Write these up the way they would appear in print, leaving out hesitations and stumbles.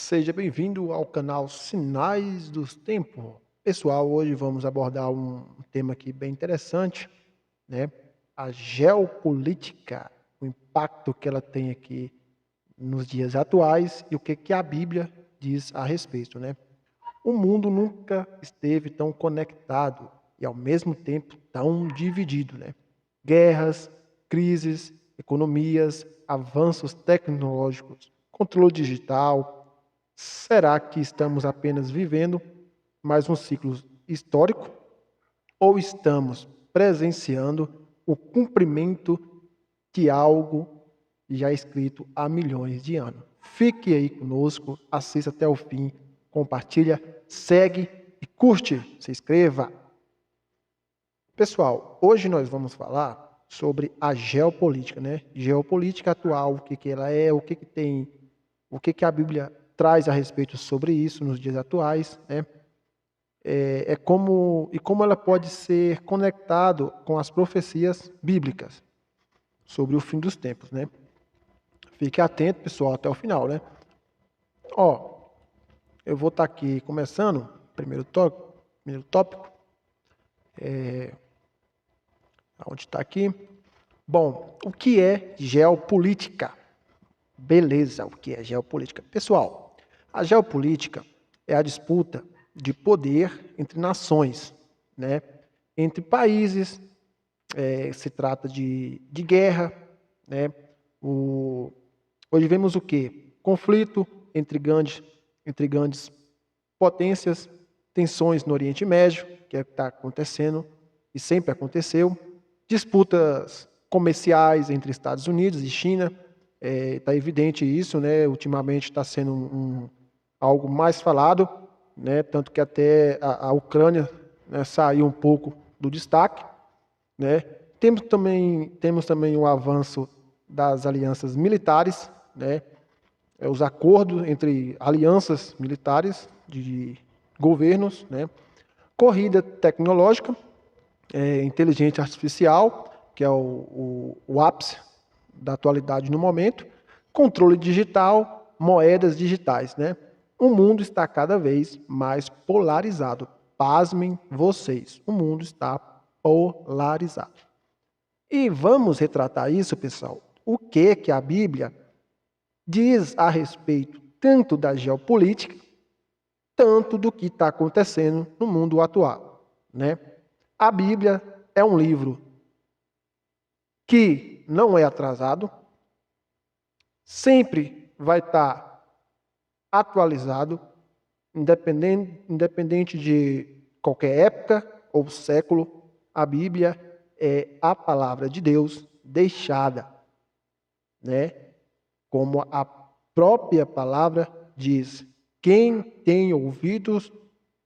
Seja bem-vindo ao canal Sinais dos Tempos. Pessoal, hoje vamos abordar um tema aqui bem interessante, né? A geopolítica, o impacto que ela tem aqui nos dias atuais e o que a Bíblia diz a respeito, né? O mundo nunca esteve tão conectado e ao mesmo tempo tão dividido, né? Guerras, crises, economias, avanços tecnológicos, controle digital. Será que estamos apenas vivendo mais um ciclo histórico ou estamos presenciando o cumprimento de algo já escrito há milhões de anos? Fique aí conosco, assista até o fim, compartilha, segue e curte, se inscreva. Pessoal, hoje nós vamos falar sobre a geopolítica, né? Geopolítica atual, o que ela é, o que tem, o que a Bíblia traz a respeito sobre isso nos dias atuais, né? Como ela pode ser conectado com as profecias bíblicas sobre o fim dos tempos, né? Fique atento, pessoal, até o final, né? Ó, eu vou estar aqui começando, primeiro tópico, onde está aqui. Bom, o que é geopolítica? Beleza, o que é geopolítica? Pessoal, a geopolítica é a disputa de poder entre nações, né? Entre países, se trata de guerra, né? Hoje vemos o quê? Conflito entre grandes potências, tensões no Oriente Médio, que é o que está acontecendo e sempre aconteceu, disputas comerciais entre Estados Unidos e China. Está evidente isso, né? Ultimamente está sendo algo mais falado, né? Tanto que até a Ucrânia, né, saiu um pouco do destaque, né? Temos também o avanço das alianças militares, né? Os acordos entre alianças militares de governos, né? Corrida tecnológica, inteligência artificial, que é o ápice da atualidade no momento, controle digital, moedas digitais, né? O mundo está cada vez mais polarizado. Pasmem vocês, o mundo está polarizado. E vamos retratar isso, pessoal. O que a Bíblia diz a respeito tanto da geopolítica, tanto do que está acontecendo no mundo atual, né? A Bíblia é um livro que não é atrasado, sempre vai estar atualizado, independente de qualquer época ou século. A Bíblia é a palavra de Deus deixada, né? Como a própria palavra diz: quem tem ouvidos,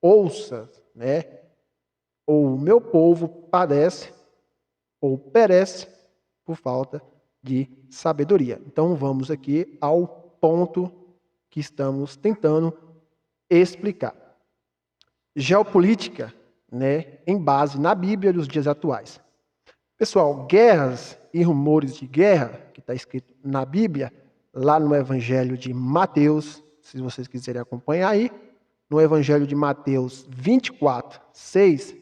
ouça, né? Ou o meu povo padece ou perece por falta de sabedoria. Então vamos aqui ao ponto que estamos tentando explicar. Geopolítica, né, em base na Bíblia dos dias atuais. Pessoal, guerras e rumores de guerra, que está escrito na Bíblia, lá no Evangelho de Mateus, se vocês quiserem acompanhar aí, no Evangelho de Mateus 24, 6,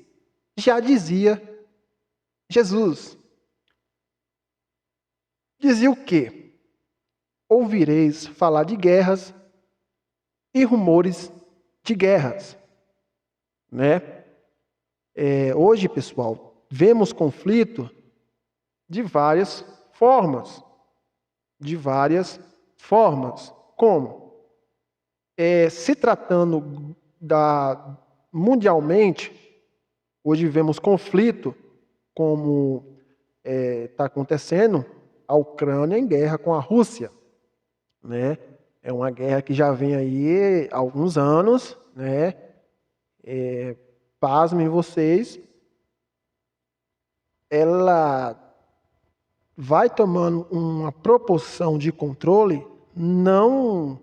já dizia Jesus. Dizia o quê? Ouvireis falar de guerras e rumores de guerras, né? Hoje, pessoal, vemos conflito de várias formas. Como? Se tratando mundialmente, hoje vemos conflito, como está acontecendo, a Ucrânia em guerra com a Rússia, né? É uma guerra que já vem aí há alguns anos, né? Pasmem vocês, ela vai tomando uma proporção de controle não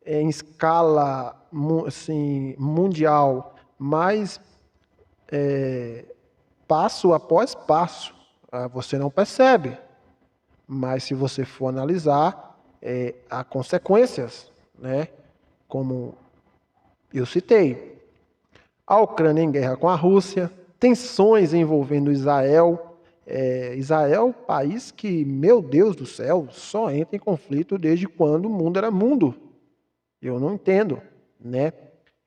em escala assim, mundial, mas passo após passo. Você não percebe, mas se você for analisar, há consequências, né? como eu citei. A Ucrânia em guerra com a Rússia, tensões envolvendo Israel. Israel, país que, meu Deus do céu, só entra em conflito desde quando o mundo era mundo. Eu não entendo, né?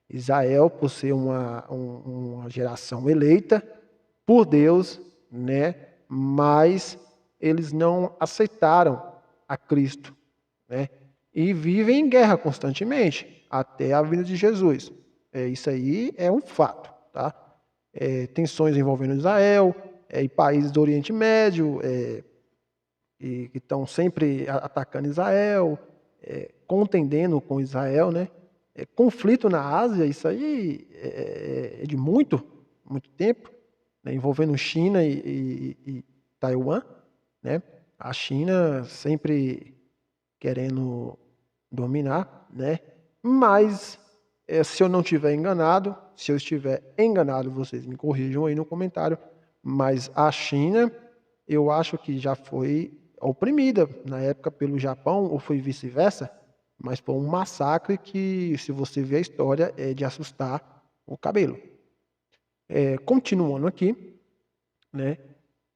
Israel, por ser uma geração eleita por Deus, né? Mas eles não aceitaram a Cristo, né? E vivem em guerra constantemente até a vinda de Jesus. Isso aí é um fato, tá? Tensões envolvendo Israel e países do Oriente Médio e que estão sempre atacando Israel, contendendo com Israel, né? Conflito na Ásia, isso aí é de muito tempo, né? Envolvendo China e Taiwan, né? A China sempre querendo dominar, né? Mas se eu não estiver enganado, se eu estiver enganado, vocês me corrijam aí no comentário, mas a China, eu acho que já foi oprimida na época pelo Japão, ou foi vice-versa, mas foi um massacre que, se você ver a história, é de assustar o cabelo. Continuando aqui, né?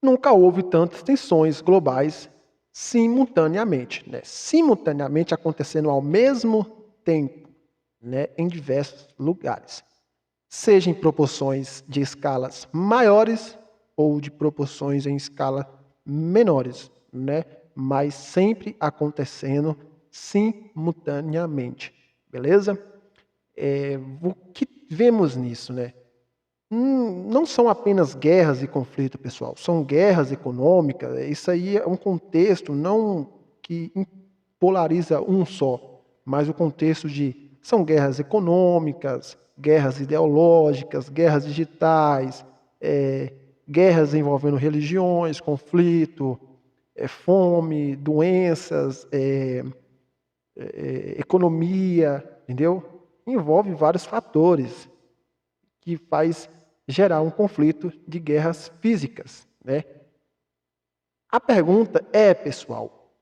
Nunca houve tantas tensões globais simultaneamente, né? Simultaneamente acontecendo ao mesmo tempo, né? Em diversos lugares, seja em proporções de escalas maiores ou de proporções em escala menores, né? Mas sempre acontecendo simultaneamente, beleza? O que vemos nisso, né? Não são apenas guerras e conflitos, pessoal. São guerras econômicas. Isso aí é um contexto não que polariza um só, mas o contexto de são guerras econômicas, guerras ideológicas, guerras digitais, guerras envolvendo religiões, conflito, fome, doenças, economia, entendeu? Envolve vários fatores que faz gerar um conflito de guerras físicas, né? A pergunta é, pessoal,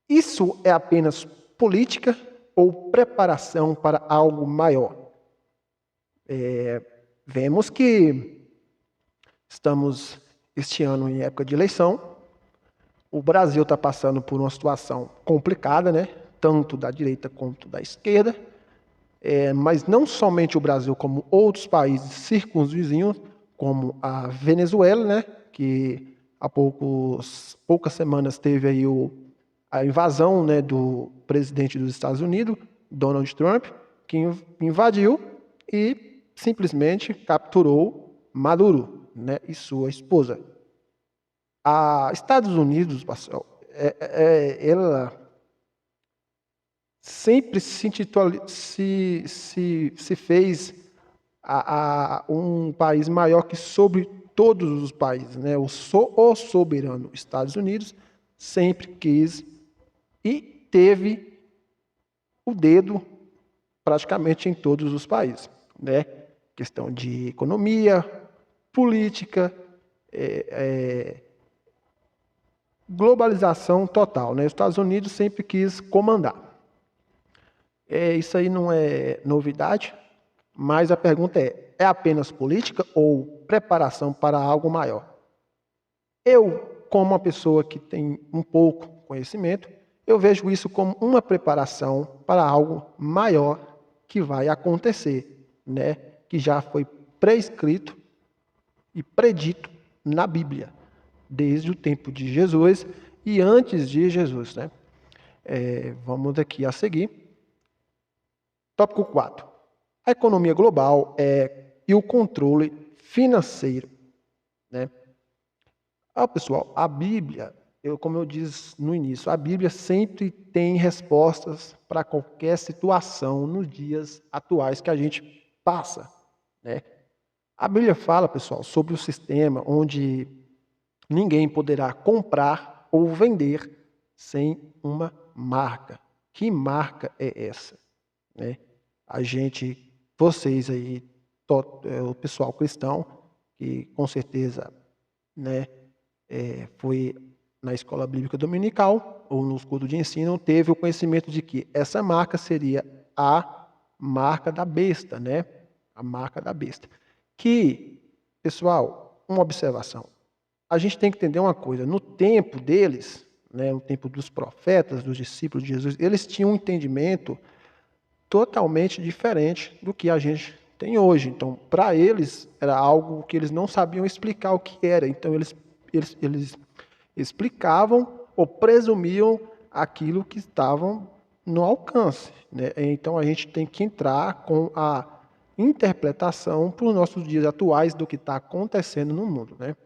isso é apenas política ou preparação para algo maior? Vemos que estamos este ano em época de eleição, o Brasil está passando por uma situação complicada, né? Tanto da direita quanto da esquerda, mas não somente o Brasil, como outros países circunvizinhos, como a Venezuela, né? Que há poucas semanas teve aí a invasão, né, do presidente dos Estados Unidos, Donald Trump, que invadiu e simplesmente capturou Maduro, né, e sua esposa. A Estados Unidos, pessoal, ela sempre se fez um país maior que sobre todos os países, né? O soberano Estados Unidos sempre quis e teve o dedo praticamente em todos os países, né? Questão de economia, política, globalização total, né? Os Estados Unidos sempre quis comandar. Isso aí não é novidade, mas a pergunta é apenas política ou preparação para algo maior? Eu, como uma pessoa que tem um pouco conhecimento, eu vejo isso como uma preparação para algo maior que vai acontecer, né? Que já foi prescrito e predito na Bíblia, desde o tempo de Jesus e antes de Jesus, né? Vamos aqui a seguir. Tópico 4. A economia global e o controle financeiro, né? Pessoal, a Bíblia, como eu disse no início, a Bíblia sempre tem respostas para qualquer situação nos dias atuais que a gente passa, né? A Bíblia fala, pessoal, sobre o sistema onde ninguém poderá comprar ou vender sem uma marca. Que marca é essa? Né? Vocês aí, o pessoal cristão, que com certeza, né, foi na escola bíblica dominical ou nos cultos de ensino, teve o conhecimento de que essa marca seria a marca da besta, né? A marca da besta. Que, pessoal, uma observação. A gente tem que entender uma coisa. No tempo deles, né, no tempo dos profetas, dos discípulos de Jesus, eles tinham um entendimento totalmente diferente do que a gente tem hoje. Então, para eles, era algo que eles não sabiam explicar o que era. Então, eles explicavam ou presumiam aquilo que estavam no alcance, né? Então, a gente tem que entrar com a interpretação para os nossos dias atuais do que está acontecendo no mundo, né?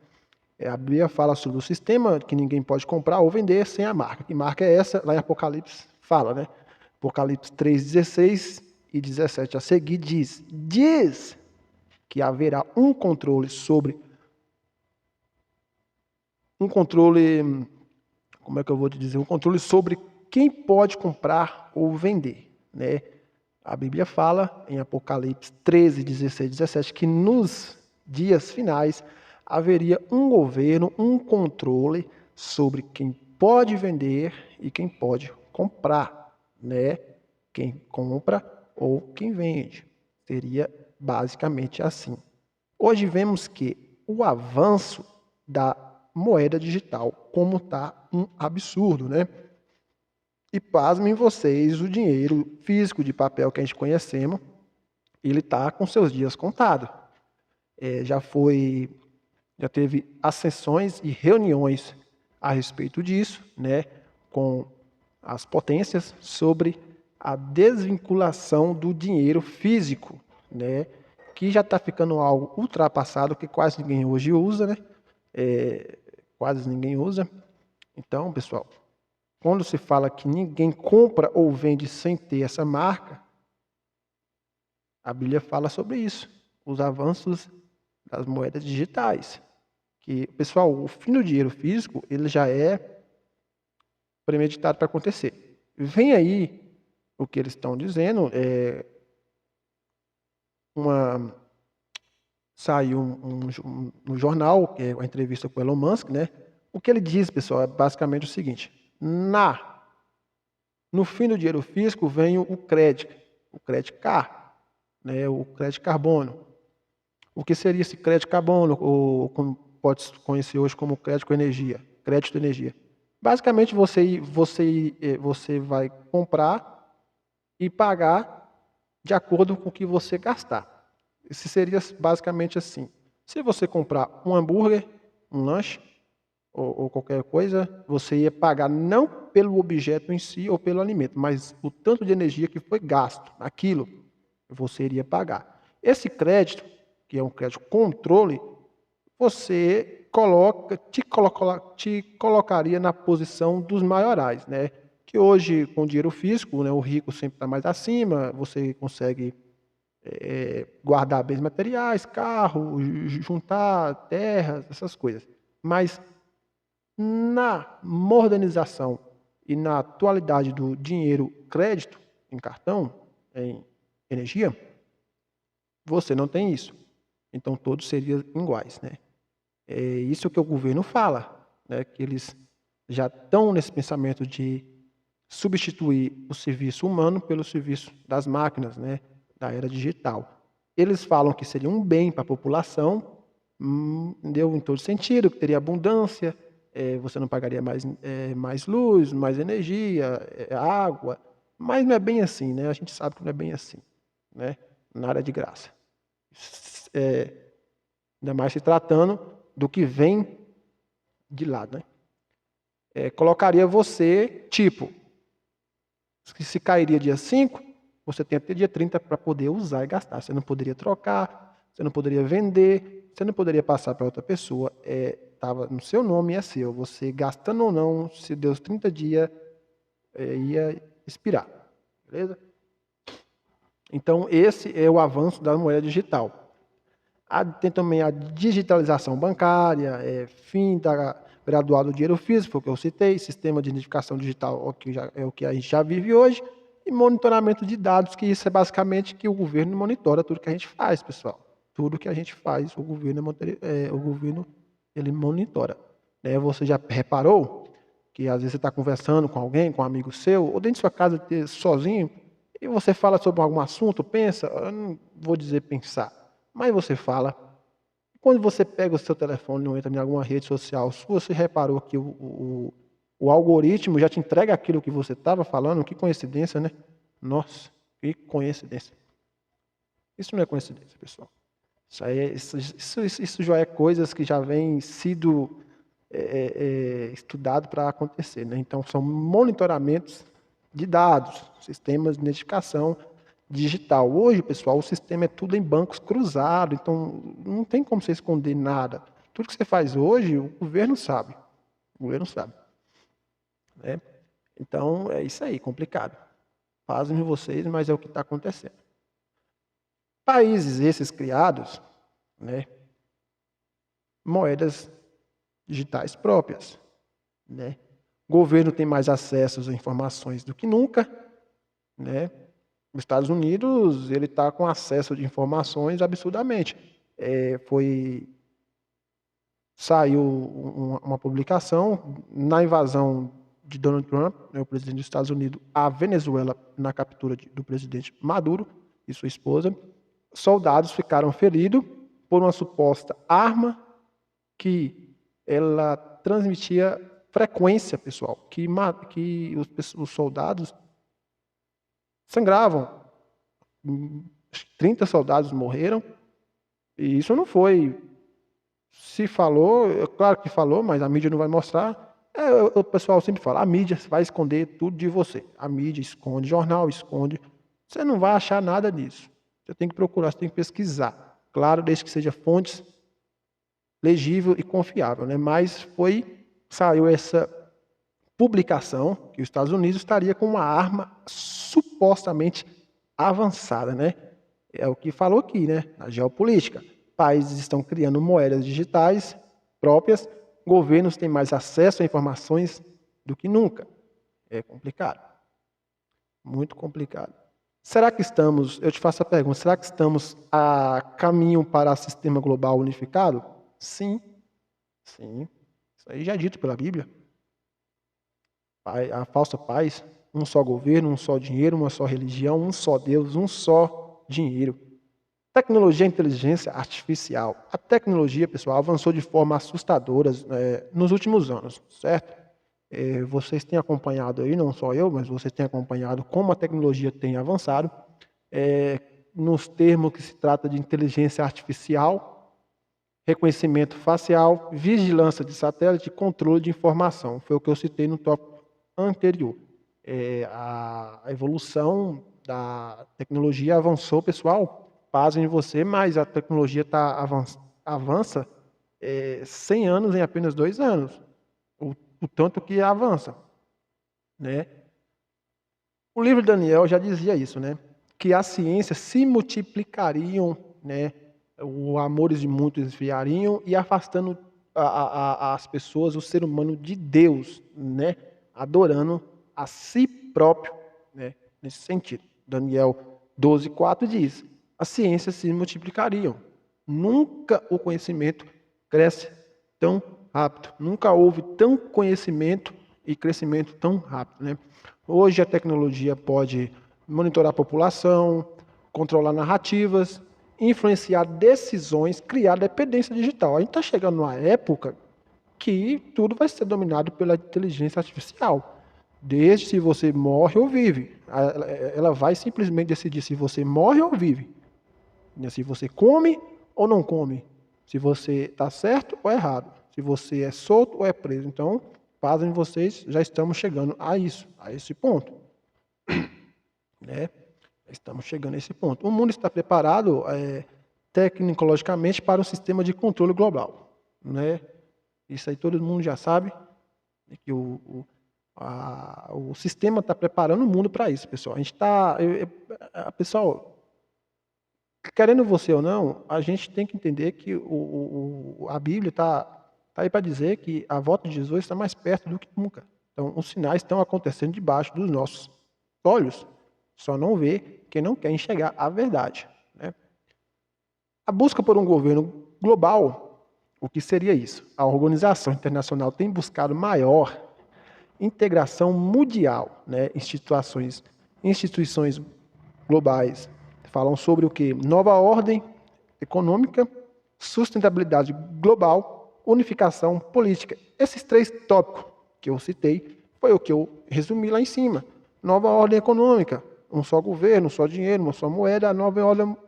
A Bíblia fala sobre o sistema que ninguém pode comprar ou vender sem a marca. Que marca é essa? Lá em Apocalipse fala, né? Apocalipse 3:16 e 17 a seguir diz que haverá um controle sobre como é que eu vou te dizer? Um controle sobre quem pode comprar ou vender, né? A Bíblia fala em Apocalipse 13:16 e 17 que nos dias finais haveria um governo, um controle sobre quem pode vender e quem pode comprar, né? Quem compra ou quem vende. Seria basicamente assim. Hoje vemos que o avanço da moeda digital, como está um absurdo, né? E pasmem vocês, o dinheiro físico de papel que a gente conhecemos, ele está com seus dias contados. Já teve ascensões e reuniões a respeito disso, né, com as potências sobre a desvinculação do dinheiro físico, né, que já está ficando algo ultrapassado, que quase ninguém hoje usa, né, quase ninguém usa. Então, pessoal, quando se fala que ninguém compra ou vende sem ter essa marca, a Bíblia fala sobre isso, os avanços das moedas digitais. Que, pessoal, o fim do dinheiro físico, ele já é premeditado para acontecer. Vem aí o que eles estão dizendo, saiu no jornal, que é a entrevista com o Elon Musk, né? O que ele diz, pessoal, é basicamente o seguinte: no fim do dinheiro físico vem o crédito CAR, né? O crédito carbono. O que seria esse crédito carbono, ou como pode se conhecer hoje como crédito energia? Basicamente, você vai comprar e pagar de acordo com o que você gastar. Isso seria basicamente assim. Se você comprar um hambúrguer, um lanche ou qualquer coisa, você ia pagar não pelo objeto em si ou pelo alimento, mas o tanto de energia que foi gasto naquilo, você iria pagar. Esse crédito, que é um crédito controle, você te colocaria na posição dos maiorais, né? Que hoje, com dinheiro físico, né, o rico sempre está mais acima, você consegue guardar bens materiais, carro, juntar terras, essas coisas. Mas na modernização e na atualidade do dinheiro crédito em cartão, em energia, você não tem isso. Então todos seriam iguais, né? É isso que o governo fala, né? Que eles já estão nesse pensamento de substituir o serviço humano pelo serviço das máquinas, né? Da era digital. Eles falam que seria um bem para a população, deu em todo sentido, que teria abundância, você não pagaria mais luz, mais energia, água, mas não é bem assim, né? A gente sabe que não é bem assim, né? Nada de graça. Ainda mais se tratando do que vem de lá, né? Colocaria você, tipo, se cairia dia 5, você tem até dia 30 para poder usar e gastar. Você não poderia trocar, você não poderia vender, você não poderia passar para outra pessoa. Estava no seu nome e é seu. Você gastando ou não, se deu os 30 dias, ia expirar. Beleza? Então, esse é o avanço da moeda digital. Tem também a digitalização bancária, fim da gradual do dinheiro físico, que eu citei, sistema de identificação digital, é o que a gente já vive hoje, e monitoramento de dados, que isso é basicamente que o governo monitora tudo que a gente faz, pessoal. Tudo que a gente faz, o governo ele monitora. Você já reparou que às vezes você está conversando com alguém, com um amigo seu, ou dentro de sua casa sozinho, E você fala sobre algum assunto, pensa, eu não vou dizer pensar, mas você fala. Quando você pega o seu telefone e entra em alguma rede social, se você reparou que o algoritmo já te entrega aquilo que você estava falando, que coincidência, né? Nossa, que coincidência. Isso não é coincidência, pessoal. Isso já é coisas que já vem sido estudado para acontecer, né? Então, são monitoramentos de dados, sistemas de identificação digital. Hoje, pessoal, o sistema é tudo em bancos cruzados, então não tem como você esconder nada. Tudo que você faz hoje, o governo sabe. O governo sabe. Né? Então, é isso aí, complicado. Fazem vocês, mas é o que está acontecendo. Países esses criados, né? Moedas digitais próprias, né? O governo tem mais acesso às informações do que nunca, né? Os Estados Unidos, ele está com acesso de informações absurdamente. Saiu uma publicação na invasão de Donald Trump, né, o presidente dos Estados Unidos, à Venezuela, na captura do presidente Maduro e sua esposa. Soldados ficaram feridos por uma suposta arma que ela transmitia frequência, pessoal, que os soldados sangravam. 30 soldados morreram, e isso não foi. Se falou, é claro que falou, mas a mídia não vai mostrar. O pessoal sempre fala, a mídia vai esconder tudo de você. A mídia esconde, jornal esconde. Você não vai achar nada disso. Você tem que procurar, você tem que pesquisar. Claro, desde que seja fontes legível e confiável, né? Mas saiu essa publicação que os Estados Unidos estaria com uma arma supostamente avançada, né? É o que falou aqui, né? Na geopolítica. Países estão criando moedas digitais próprias, governos têm mais acesso a informações do que nunca. É complicado. Muito complicado. Será que estamos, eu te faço a pergunta, será que estamos a caminho para o sistema global unificado? Sim. Sim. Isso aí já é dito pela Bíblia. A falsa paz, um só governo, um só dinheiro, uma só religião, um só Deus, um só dinheiro. Tecnologia e inteligência artificial. A tecnologia, pessoal, avançou de forma assustadora nos últimos anos, certo? Vocês têm acompanhado aí, não só eu, mas vocês têm acompanhado como a tecnologia tem avançado, nos termos que se trata de inteligência artificial, reconhecimento facial, vigilância de satélite e controle de informação. Foi o que eu citei no tópico anterior. A evolução da tecnologia avançou, pessoal. Pasmem você, mas a tecnologia avança 100 anos em apenas 2 anos. O tanto que avança. Né? O livro de Daniel já dizia isso, né? Que as ciências se multiplicariam, né? Os amores de muitos esfriariam e afastando as pessoas, o ser humano de Deus, né? Adorando a si próprio, né? Nesse sentido. Daniel 12:4 diz: as ciências se multiplicariam. Nunca o conhecimento cresce tão rápido. Nunca houve tão conhecimento e crescimento tão rápido, né? Hoje a tecnologia pode monitorar a população, controlar narrativas, influenciar decisões, criar dependência digital. A gente está chegando numa época que tudo vai ser dominado pela inteligência artificial. Desde se você morre ou vive. Ela vai simplesmente decidir se você morre ou vive. Se você come ou não come. Se você está certo ou errado. Se você é solto ou é preso. Então, pasmem vocês, já estamos chegando a esse ponto. Né? Estamos chegando a esse ponto. O mundo está preparado tecnologicamente para um sistema de controle global. Né? Isso aí todo mundo já sabe, que o sistema está preparando o mundo para isso, pessoal. A gente está... pessoal, querendo você ou não, a gente tem que entender que a Bíblia está aí para dizer que a volta de Jesus está mais perto do que nunca. Então, os sinais estão acontecendo debaixo dos nossos olhos. Só não vê quem não quer enxergar a verdade. Né? A busca por um governo global, o que seria isso? A organização internacional tem buscado maior integração mundial, né? Instituições globais falam sobre o quê? Nova ordem econômica, sustentabilidade global, unificação política. Esses 3 tópicos que eu citei foi o que eu resumi lá em cima. Nova ordem econômica, um só governo, um só dinheiro, uma só moeda, a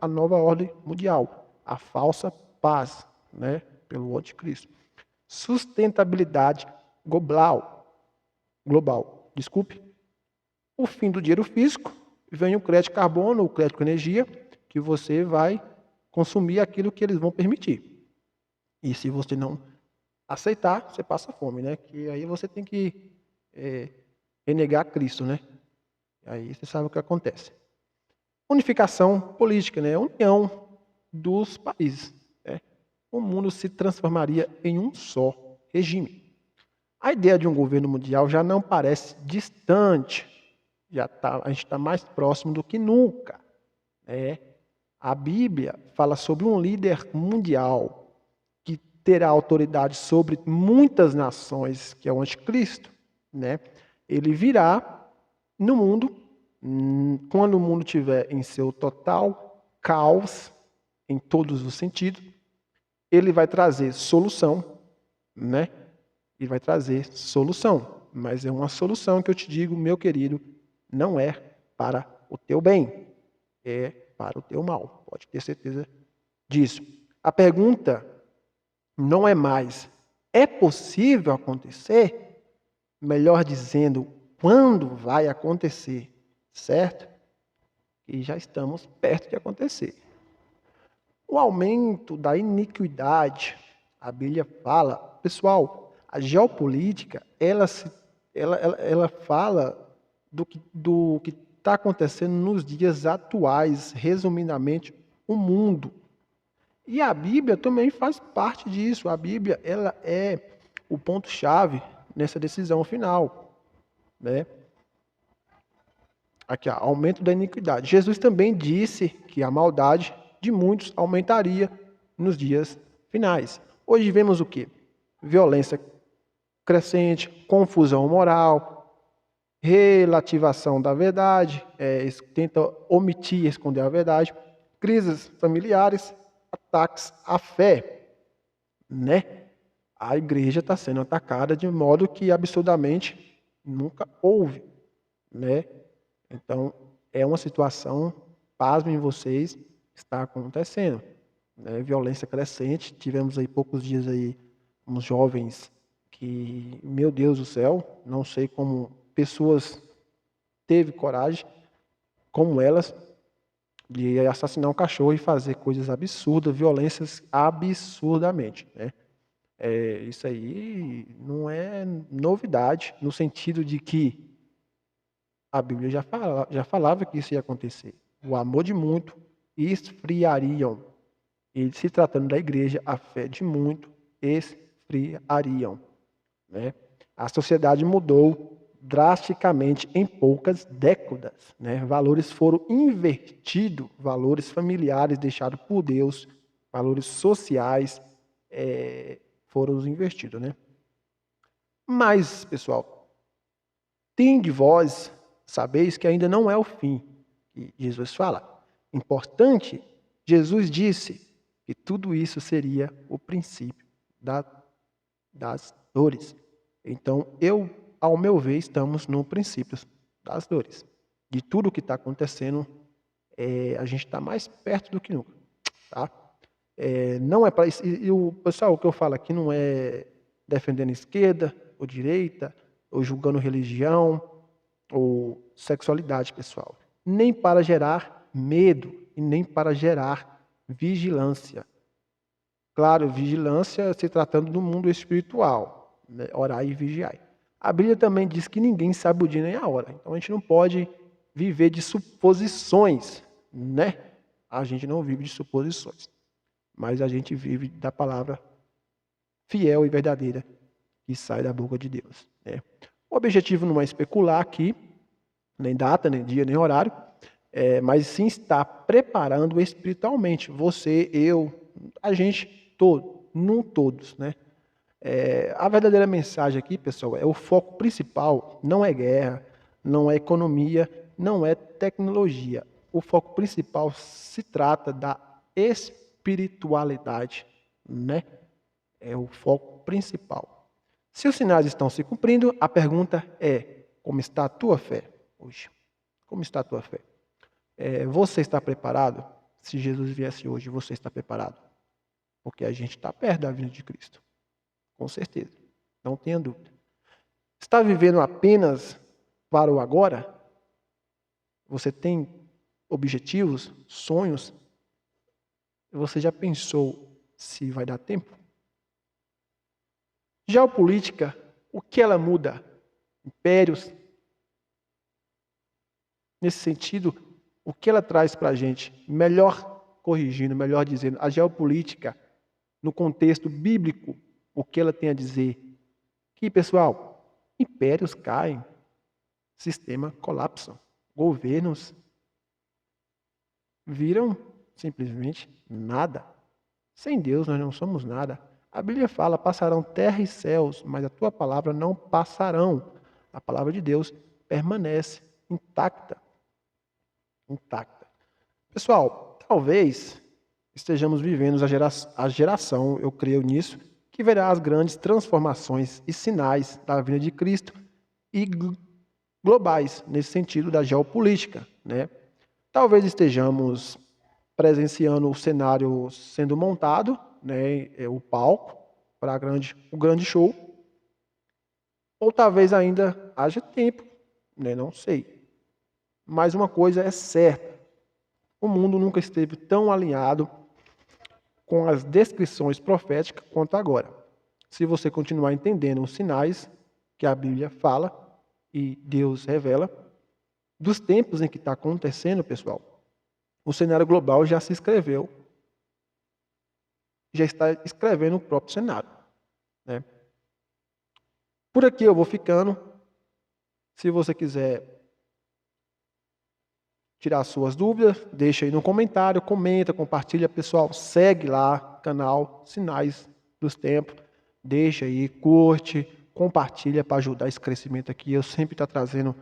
nova ordem mundial, a falsa paz, né, pelo anticristo. Sustentabilidade global, desculpe, o fim do dinheiro físico, vem o crédito carbono, o crédito com energia, que você vai consumir aquilo que eles vão permitir. E se você não aceitar, você passa fome, né? Que aí você tem que renegar Cristo, né? Aí você sabe o que acontece. Unificação política, né? União dos países. Né? O mundo se transformaria em um só regime. A ideia de um governo mundial já não parece distante. A gente está mais próximo do que nunca. Né? A Bíblia fala sobre um líder mundial que terá autoridade sobre muitas nações, que é o anticristo. Né? Ele virá no mundo, quando o mundo estiver em seu total caos, em todos os sentidos, ele vai trazer solução, né? Ele vai trazer solução, mas é uma solução que eu te digo, meu querido, não é para o teu bem, é para o teu mal. Pode ter certeza disso. A pergunta não é mais, é possível acontecer? Melhor dizendo, quando vai acontecer, certo? E já estamos perto de acontecer. O aumento da iniquidade, a Bíblia fala, pessoal, a geopolítica, ela fala do que está acontecendo nos dias atuais, resumidamente, o mundo. E a Bíblia também faz parte disso. A Bíblia, ela é o ponto-chave nessa decisão final, né? Aqui, ó, aumento da iniquidade. Jesus também disse que a maldade de muitos aumentaria nos dias finais. Hoje vemos o quê? Violência crescente, confusão moral, relativação da verdade, tenta omitir, esconder a verdade, crises familiares, ataques à fé, né? A igreja está sendo atacada de modo que absurdamente nunca houve, né? Então, é uma situação, pasmem vocês, está acontecendo. Né? Violência crescente, tivemos aí poucos dias aí uns jovens que, meu Deus do céu, não sei como pessoas teve coragem, como elas, de assassinar um cachorro e fazer coisas absurdas, violências absurdamente. Né? Isso aí não é novidade, no sentido de que a Bíblia já falava que isso ia acontecer. O amor de muito esfriariam. E se tratando da igreja, a fé de muito esfriariam. Né? A sociedade mudou drasticamente em poucas décadas. Né? Valores foram invertidos, valores familiares deixados por Deus, valores sociais foram invertidos. Né? Mas, pessoal, tem de vós sabeis que ainda não é o fim. E Jesus fala. Importante, Jesus disse que tudo isso seria o princípio das dores. Então, ao meu ver, estamos no princípio das dores. De tudo o que está acontecendo, a gente está mais perto do que nunca. Tá? Não é para isso. Pessoal, o que eu falo aqui não é defendendo a esquerda ou direita, ou julgando religião, ou sexualidade, pessoal. Nem para gerar medo e nem para gerar vigilância. Claro, vigilância se tratando do mundo espiritual, né? Orai e vigiai. A Bíblia também diz que ninguém sabe o dia nem a hora. Então a gente não pode viver de suposições, né? A gente não vive de suposições, mas a gente vive da palavra fiel e verdadeira que sai da boca de Deus. Né? O objetivo não é especular aqui, nem data, nem dia, nem horário, mas sim estar preparando espiritualmente. Você, eu, a gente, todos, né? A verdadeira mensagem aqui, pessoal, o foco principal não é guerra, não é economia, não é tecnologia. o foco principal se trata da espiritualidade, né? É o foco principal. Se os sinais estão se cumprindo, a pergunta é: como está a tua fé hoje? Como está a tua fé? Você está preparado? Se Jesus viesse hoje, você está preparado? Porque a gente está perto da vinda de Cristo, com certeza, não tenha dúvida. Está vivendo apenas para o agora? Você tem objetivos, sonhos? Você já pensou se vai dar tempo? Geopolítica, o que ela muda? Impérios. Nesse sentido, o que ela traz para a gente? Melhor corrigindo, melhor dizendo, a geopolítica, no contexto bíblico, o que ela tem a dizer? Que, pessoal, impérios caem, sistemas colapsam, governos viram simplesmente nada. Sem Deus nós não somos nada. A Bíblia fala, passarão terra e céus, mas a tua palavra não passarão. A palavra de Deus permanece intacta. Intacta. Pessoal, talvez estejamos vivendo a geração, eu creio nisso, que verá as grandes transformações e sinais da vinda de Cristo e globais, nesse sentido da geopolítica, né? Talvez estejamos presenciando o cenário sendo montado, né, o palco para o grande show, ou talvez ainda haja tempo, né, não sei. Mas uma coisa é certa, o mundo nunca esteve tão alinhado com as descrições proféticas quanto agora. Se você continuar entendendo os sinais que a Bíblia fala e Deus revela, dos tempos em que está acontecendo, pessoal, o cenário global já se escreveu, já está escrevendo o próprio cenário, né? Por aqui eu vou ficando. Se você quiser tirar suas dúvidas, deixa aí no comentário, comenta, compartilha, pessoal, segue lá, canal Sinais dos Tempos, deixa aí, curte, compartilha para ajudar esse crescimento aqui. Eu sempre estou trazendo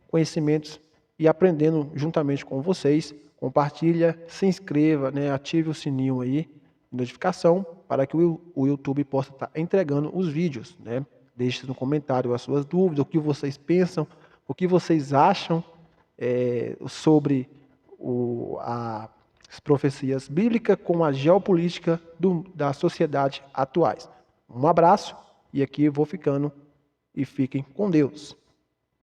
conhecimentos e aprendendo juntamente com vocês. Compartilha, se inscreva, né, ative o sininho aí, notificação, para que o YouTube possa estar entregando os vídeos, né? Deixe no comentário as suas dúvidas, o que vocês pensam, o que vocês acham sobre as profecias bíblicas com a geopolítica da sociedade atuais. Um abraço e aqui eu vou ficando e fiquem com Deus.